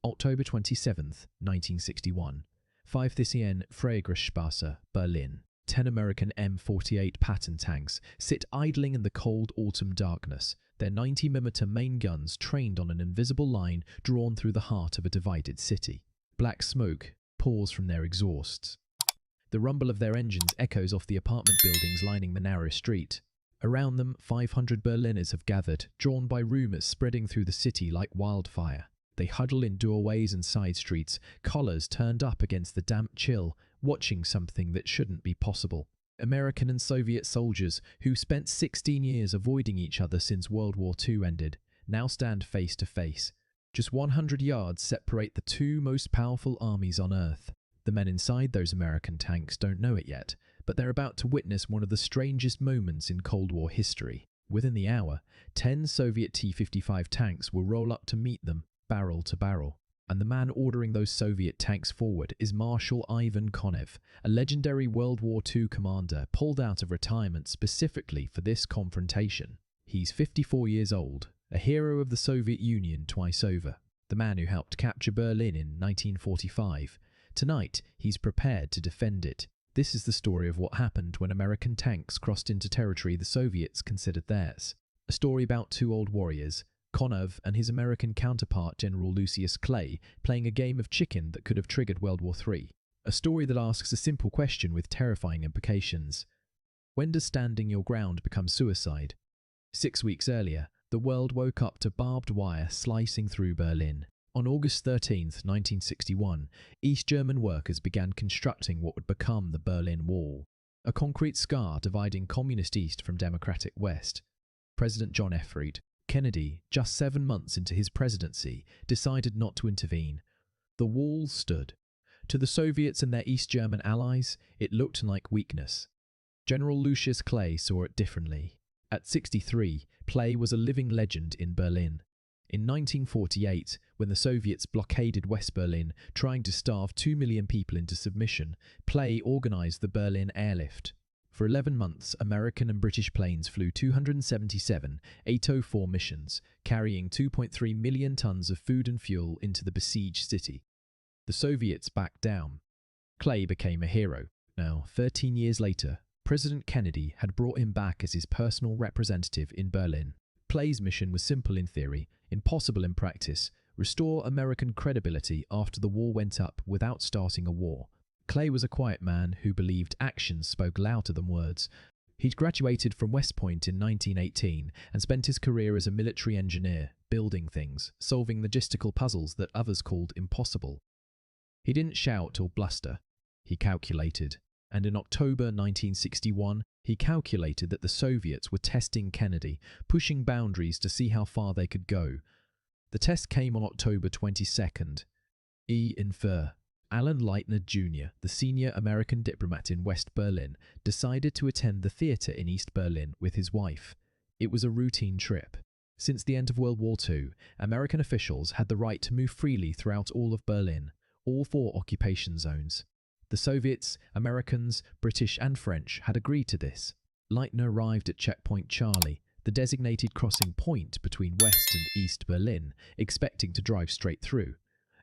October 27, 1961. 5 Freigerstrasse, Berlin. 10 American M48 Patton tanks sit idling in the cold autumn darkness, their 90mm main guns trained on an invisible line drawn through the heart of a divided city. Black smoke pours from their exhausts. The rumble of their engines echoes off the apartment buildings lining the narrow street. Around them, 500 Berliners have gathered, drawn by rumours spreading through the city like wildfire. They huddle in doorways and side streets, collars turned up against the damp chill, watching something that shouldn't be possible. American and Soviet soldiers, who spent 16 years avoiding each other since World War II ended, now stand face to face. Just 100 yards separate the two most powerful armies on Earth. The men inside those American tanks don't know it yet, but they're about to witness one of the strangest moments in Cold War history. Within the hour, 10 Soviet T-55 tanks will roll up to meet them, barrel to barrel. And the man ordering those Soviet tanks forward is Marshal Ivan Konev, a legendary World War II commander pulled out of retirement specifically for this confrontation. He's 54 years old, a hero of the Soviet Union twice over, the man who helped capture Berlin in 1945. Tonight, he's prepared to defend it. This is the story of what happened when American tanks crossed into territory the Soviets considered theirs. A story about two old warriors, Konev and his American counterpart General Lucius Clay, playing a game of chicken that could have triggered World War III. A story that asks a simple question with terrifying implications. When does standing your ground become suicide? 6 weeks earlier, the world woke up to barbed wire slicing through Berlin. On August 13, 1961, East German workers began constructing what would become the Berlin Wall, a concrete scar dividing Communist East from Democratic West. President John F. Kennedy, just 7 months into his presidency, decided not to intervene. The wall stood. To the Soviets and their East German allies, it looked like weakness. General Lucius Clay saw it differently. At 63, Clay was a living legend in Berlin. In 1948, when the Soviets blockaded West Berlin, trying to starve 2 million people into submission, Clay organized the Berlin Airlift. For 11 months, American and British planes flew 277 804 missions, carrying 2.3 million tons of food and fuel into the besieged city. The Soviets backed down. Clay became a hero. Now, 13 years later, President Kennedy had brought him back as his personal representative in Berlin. Clay's mission was simple in theory, impossible in practice: restore American credibility after the wall went up without starting a war. Clay was a quiet man who believed actions spoke louder than words. He'd graduated from West Point in 1918 and spent his career as a military engineer, building things, solving logistical puzzles that others called impossible. He didn't shout or bluster. He calculated. And in October 1961, he calculated that the Soviets were testing Kennedy, pushing boundaries to see how far they could go. The test came on October 22nd. Alan Leitner Jr., the senior American diplomat in West Berlin, decided to attend the theatre in East Berlin with his wife. It was a routine trip. Since the end of World War II, American officials had the right to move freely throughout all of Berlin, all 4 occupation zones. The Soviets, Americans, British and French had agreed to this. Leitner arrived at Checkpoint Charlie, the designated crossing point between West and East Berlin, expecting to drive straight through.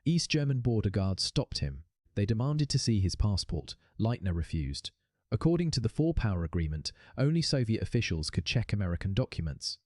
East German border guards stopped him. They demanded to see his passport. Leitner refused. According to the Four-Power Agreement, only Soviet officials could check American documents.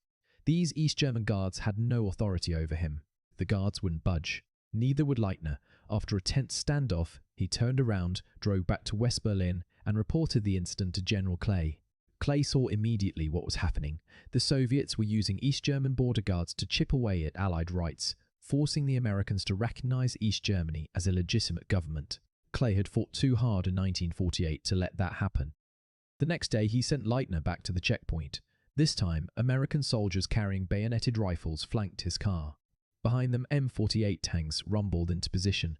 These East German guards had no authority over him. The guards wouldn't budge. Neither would Leitner. After a tense standoff, he turned around, drove back to West Berlin, and reported the incident to General Clay. Clay saw immediately what was happening. The Soviets were using East German border guards to chip away at Allied rights, forcing the Americans to recognize East Germany as a legitimate government. Clay had fought too hard in 1948 to let that happen. The next day, he sent Leitner back to the checkpoint. This time, American soldiers carrying bayoneted rifles flanked his car. Behind them, M48 tanks rumbled into position.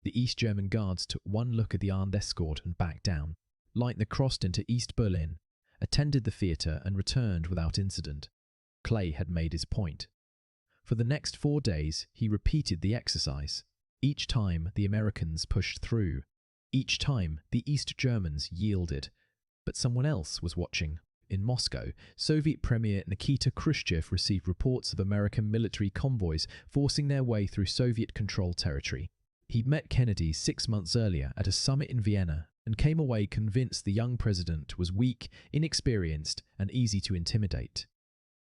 The East German guards took one look at the armed escort and backed down. Leitner crossed into East Berlin, attended the theatre and returned without incident. Clay had made his point. For the next 4 days, he repeated the exercise. Each time, the Americans pushed through. Each time, the East Germans yielded. But someone else was watching. In Moscow, Soviet Premier Nikita Khrushchev received reports of American military convoys forcing their way through Soviet-controlled territory. He'd met Kennedy 6 months earlier at a summit in Vienna and came away convinced the young president was weak, inexperienced, and easy to intimidate.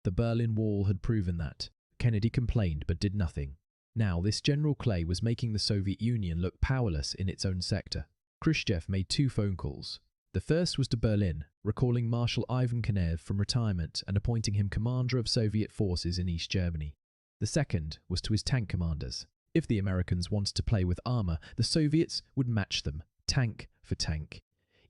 The Berlin Wall had proven that. Kennedy complained but did nothing. Now, this General Clay was making the Soviet Union look powerless in its own sector. Khrushchev made 2 phone calls. The first was to Berlin, recalling Marshal Ivan Konev from retirement and appointing him commander of Soviet forces in East Germany. The second was to his tank commanders. If the Americans wanted to play with armor, the Soviets would match them, tank for tank.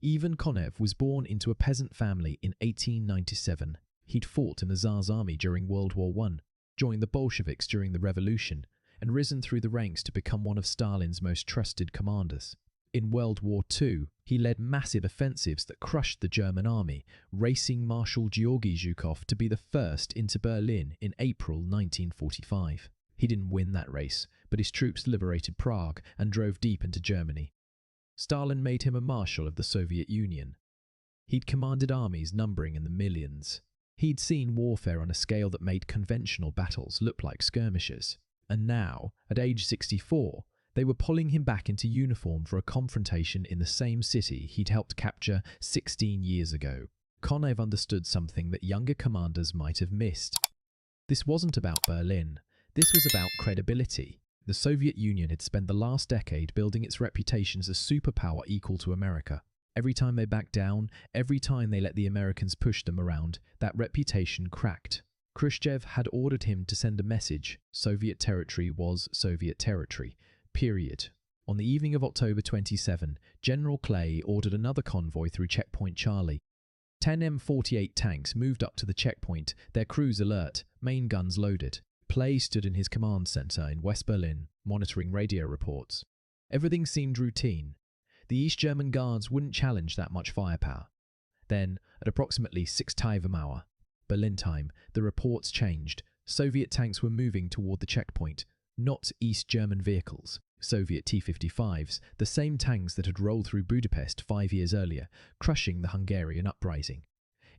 Ivan Konev was born into a peasant family in 1897. He'd fought in the Tsar's army during World War I, joined the Bolsheviks during the Revolution, and risen through the ranks to become one of Stalin's most trusted commanders. In World War II, he led massive offensives that crushed the German army, racing Marshal Georgy Zhukov to be the first into Berlin in April 1945. He didn't win that race, but his troops liberated Prague and drove deep into Germany. Stalin made him a marshal of the Soviet Union. He'd commanded armies numbering in the millions. He'd seen warfare on a scale that made conventional battles look like skirmishes. And now, at age 64, they were pulling him back into uniform for a confrontation in the same city he'd helped capture 16 years ago. Konev understood something that younger commanders might have missed. This wasn't about Berlin. This was about credibility. The Soviet Union had spent the last decade building its reputation as a superpower equal to America. Every time they backed down, every time they let the Americans push them around, that reputation cracked. Khrushchev had ordered him to send a message: Soviet territory was Soviet territory. Period. On the evening of October 27, General Clay ordered another convoy through Checkpoint Charlie. 10 M48 tanks moved up to the checkpoint, their crews alert, main guns loaded. Clay stood in his command center in West Berlin, monitoring radio reports. Everything seemed routine. The East German guards wouldn't challenge that much firepower. Then, at approximately 6 hour, Berlin time, the reports changed. Soviet tanks were moving toward the checkpoint, not East German vehicles. Soviet T-55s, the same tanks that had rolled through Budapest 5 years earlier, crushing the Hungarian uprising.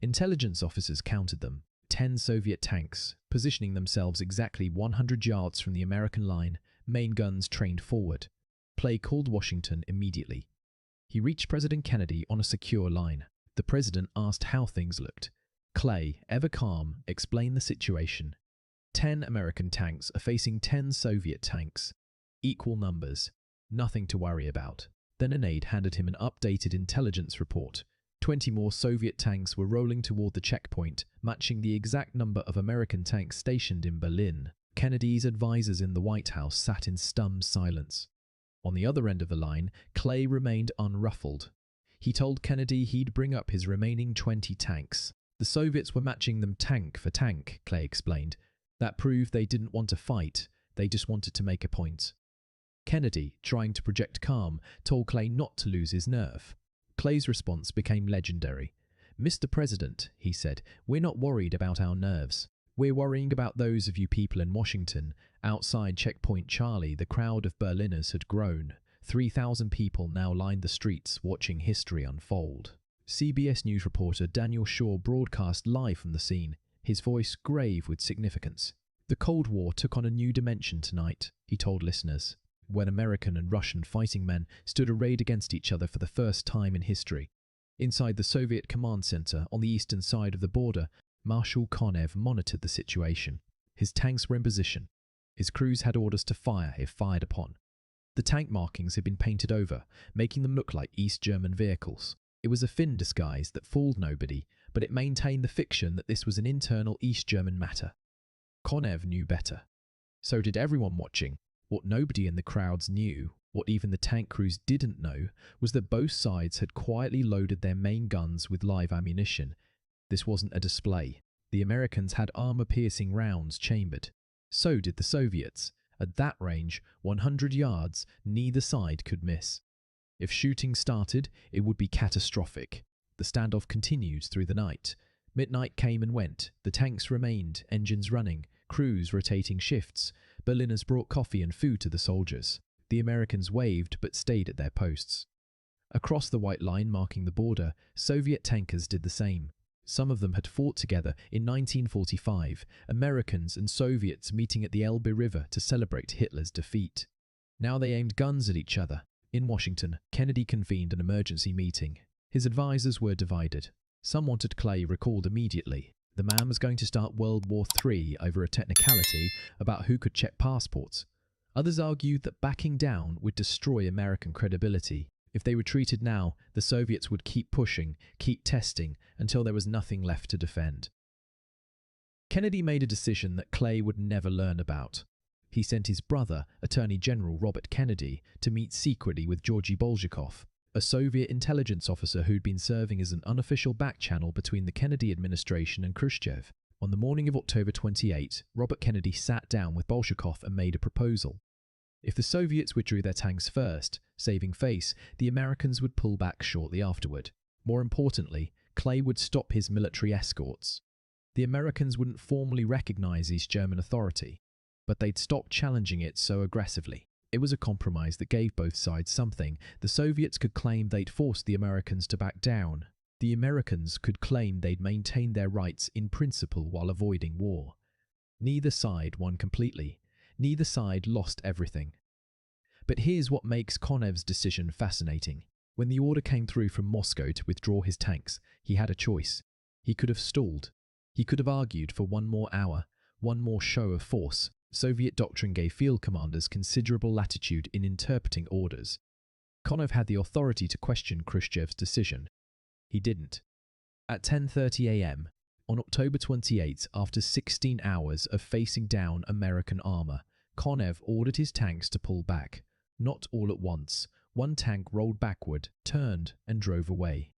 Intelligence officers counted them. 10 Soviet tanks, positioning themselves exactly 100 yards from the American line, main guns trained forward. Clay called Washington immediately. He reached President Kennedy on a secure line. The president asked how things looked. Clay, ever calm, explained the situation. 10 American tanks are facing 10 Soviet tanks. Equal numbers. Nothing to worry about. Then an aide handed him an updated intelligence report. 20 more Soviet tanks were rolling toward the checkpoint, matching the exact number of American tanks stationed in Berlin. Kennedy's advisors in the White House sat in stunned silence. On the other end of the line, Clay remained unruffled. He told Kennedy he'd bring up his remaining 20 tanks. The Soviets were matching them tank for tank, Clay explained. That proved they didn't want to fight, they just wanted to make a point. Kennedy, trying to project calm, told Clay not to lose his nerve. Clay's response became legendary. "Mr. President," he said, "we're not worried about our nerves. We're worrying about those of you people in Washington." Outside Checkpoint Charlie, the crowd of Berliners had grown. 3,000 people now lined the streets, watching history unfold. CBS News reporter Daniel Shaw broadcast live from the scene, his voice grave with significance. "The Cold War took on a new dimension tonight," he told listeners, when American and Russian fighting men stood arrayed against each other for the first time in history. Inside the Soviet command center on the eastern side of the border, Marshal Konev monitored the situation. His tanks were in position. His crews had orders to fire if fired upon. The tank markings had been painted over, making them look like East German vehicles. It was a thin disguise that fooled nobody, but it maintained the fiction that this was an internal East German matter. Konev knew better. So did everyone watching. What nobody in the crowds knew, what even the tank crews didn't know, was that both sides had quietly loaded their main guns with live ammunition. This wasn't a display. The Americans had armor-piercing rounds chambered. So did the Soviets. At that range, 100 yards, neither side could miss. If shooting started, it would be catastrophic. The standoff continued through the night. Midnight came and went. The tanks remained, engines running, crews rotating shifts. Berliners brought coffee and food to the soldiers. The Americans waved but stayed at their posts. Across the white line marking the border, Soviet tankers did the same. Some of them had fought together in 1945, Americans and Soviets meeting at the Elbe River to celebrate Hitler's defeat. Now they aimed guns at each other. In Washington, Kennedy convened an emergency meeting. His advisors were divided. Some wanted Clay recalled immediately. The man was going to start World War III over a technicality about who could check passports. Others argued that backing down would destroy American credibility. If they retreated now, the Soviets would keep pushing, keep testing, until there was nothing left to defend. Kennedy made a decision that Clay would never learn about. He sent his brother, Attorney General Robert Kennedy, to meet secretly with Georgy Bolshakov, a Soviet intelligence officer who'd been serving as an unofficial backchannel between the Kennedy administration and Khrushchev. On the morning of October 28, Robert Kennedy sat down with Bolshakov and made a proposal. If the Soviets withdrew their tanks first, saving face, the Americans would pull back shortly afterward. More importantly, Clay would stop his military escorts. The Americans wouldn't formally recognize East German authority, but they'd stop challenging it so aggressively. It was a compromise that gave both sides something. The Soviets could claim they'd forced the Americans to back down. The Americans could claim they'd maintained their rights in principle while avoiding war. Neither side won completely. Neither side lost everything. But here's what makes Konev's decision fascinating. When the order came through from Moscow to withdraw his tanks, he had a choice. He could have stalled. He could have argued for one more hour, one more show of force. Soviet doctrine gave field commanders considerable latitude in interpreting orders. Konev had the authority to question Khrushchev's decision. He didn't. At 10:30 a.m., on October 28, after 16 hours of facing down American armor, Konev ordered his tanks to pull back. Not all at once. One tank rolled backward, turned, and drove away.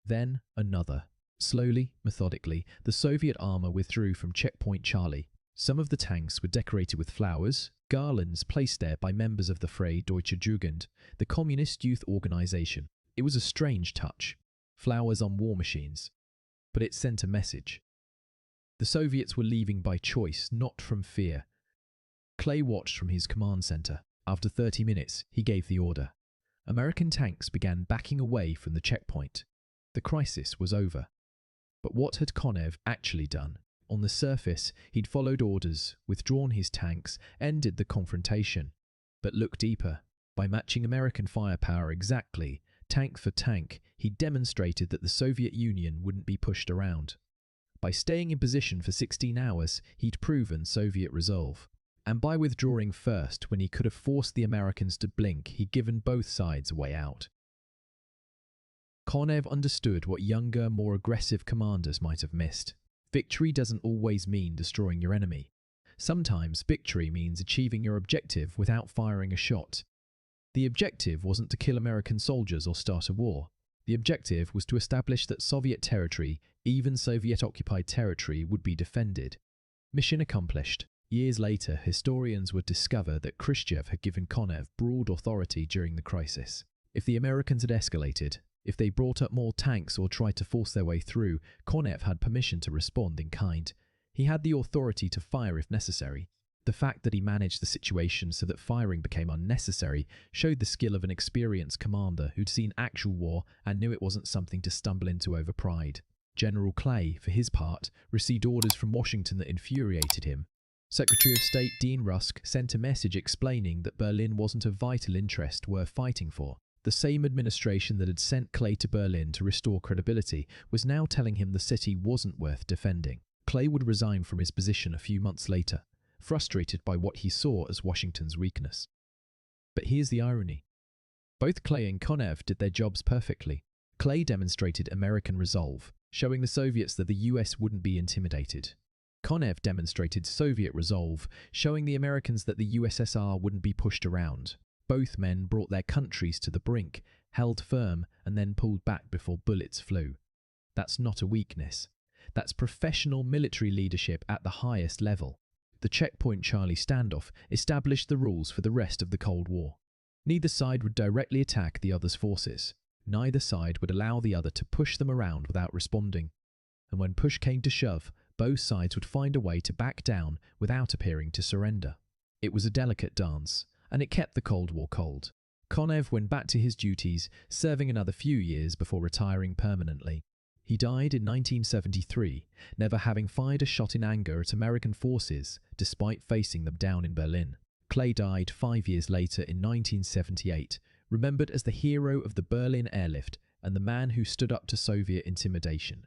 Then another. Slowly, methodically, the Soviet armor withdrew from checkpoint Charlie. Some of the tanks were decorated with flowers, garlands placed there by members of the Freie Deutsche Jugend, the communist youth organization. It was a strange touch. Flowers on war machines. But it sent a message. The Soviets were leaving by choice, not from fear. Clay watched from his command center. After 30 minutes, he gave the order. American tanks began backing away from the checkpoint. The crisis was over. But what had Konev actually done? On the surface, he'd followed orders, withdrawn his tanks, ended the confrontation. But look deeper. By matching American firepower exactly, tank for tank, he demonstrated that the Soviet Union wouldn't be pushed around. By staying in position for 16 hours, he'd proven Soviet resolve. And by withdrawing first when he could have forced the Americans to blink, he'd given both sides a way out. Konev understood what younger, more aggressive commanders might have missed. Victory doesn't always mean destroying your enemy. Sometimes victory means achieving your objective without firing a shot. The objective wasn't to kill American soldiers or start a war. The objective was to establish that Soviet territory, even Soviet-occupied territory, would be defended. Mission accomplished. Years later, historians would discover that Khrushchev had given Konev broad authority during the crisis. If the Americans had escalated, if they brought up more tanks or tried to force their way through, Konev had permission to respond in kind. He had the authority to fire if necessary. The fact that he managed the situation so that firing became unnecessary showed the skill of an experienced commander who'd seen actual war and knew it wasn't something to stumble into over pride. General Clay, for his part, received orders from Washington that infuriated him. Secretary of State Dean Rusk sent a message explaining that Berlin wasn't a vital interest worth fighting for. The same administration that had sent Clay to Berlin to restore credibility was now telling him the city wasn't worth defending. Clay would resign from his position a few months later, frustrated by what he saw as Washington's weakness. But here's the irony. Both Clay and Konev did their jobs perfectly. Clay demonstrated American resolve, showing the Soviets that the US wouldn't be intimidated. Konev demonstrated Soviet resolve, showing the Americans that the USSR wouldn't be pushed around. Both men brought their countries to the brink, held firm, and then pulled back before bullets flew. That's not a weakness. That's professional military leadership at the highest level. The Checkpoint Charlie standoff established the rules for the rest of the Cold War. Neither side would directly attack the other's forces. Neither side would allow the other to push them around without responding. And when push came to shove, both sides would find a way to back down without appearing to surrender. It was a delicate dance, and it kept the Cold War cold. Konev went back to his duties, serving another few years before retiring permanently. He died in 1973, never having fired a shot in anger at American forces despite facing them down in Berlin. Clay died 5 years later in 1978, remembered as the hero of the Berlin airlift and the man who stood up to Soviet intimidation.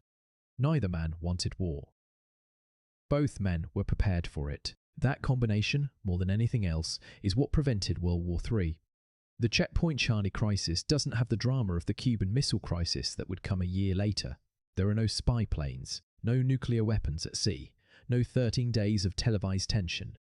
Neither man wanted war. Both men were prepared for it. That combination, more than anything else, is what prevented World War III. The Checkpoint Charlie crisis doesn't have the drama of the Cuban Missile Crisis that would come a year later. There are no spy planes, no nuclear weapons at sea, no 13 days of televised tension.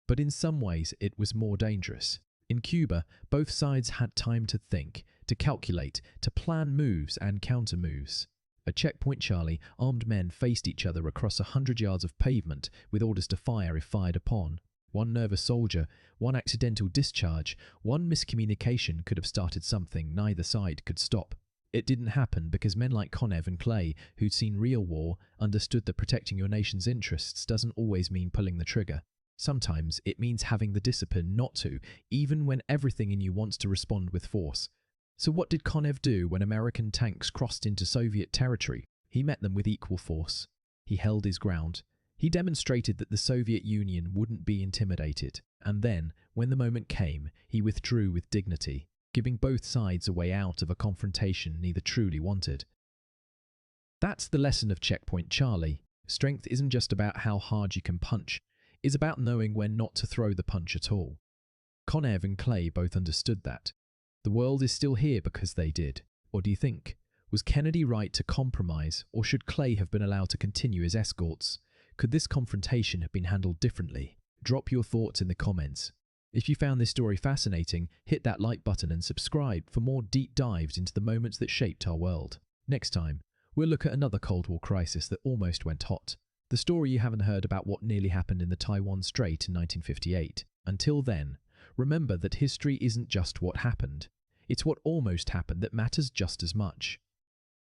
But in some ways it was more dangerous. In Cuba, both sides had time to think, to calculate, to plan moves and counter-moves. At Checkpoint Charlie, armed men faced each other across 100 yards of pavement with orders to fire if fired upon. One nervous soldier, one accidental discharge, one miscommunication could have started something neither side could stop. It didn't happen because men like Konev and Clay, who'd seen real war, understood that protecting your nation's interests doesn't always mean pulling the trigger. Sometimes it means having the discipline not to, even when everything in you wants to respond with force. So what did Konev do when American tanks crossed into Soviet territory? He met them with equal force. He held his ground. He demonstrated that the Soviet Union wouldn't be intimidated. And then, when the moment came, he withdrew with dignity, giving both sides a way out of a confrontation neither truly wanted. That's the lesson of Checkpoint Charlie. Strength isn't just about how hard you can punch. It's about knowing when not to throw the punch at all. Konev and Clay both understood that. The world is still here because they did. What do you think? Was Kennedy right to compromise, or should Clay have been allowed to continue his escorts? Could this confrontation have been handled differently? Drop your thoughts in the comments. If you found this story fascinating, hit that like button and subscribe for more deep dives into the moments that shaped our world. Next time, we'll look at another Cold War crisis that almost went hot. The story you haven't heard about what nearly happened in the Taiwan Strait in 1958. Until then, remember that history isn't just what happened. It's what almost happened that matters just as much.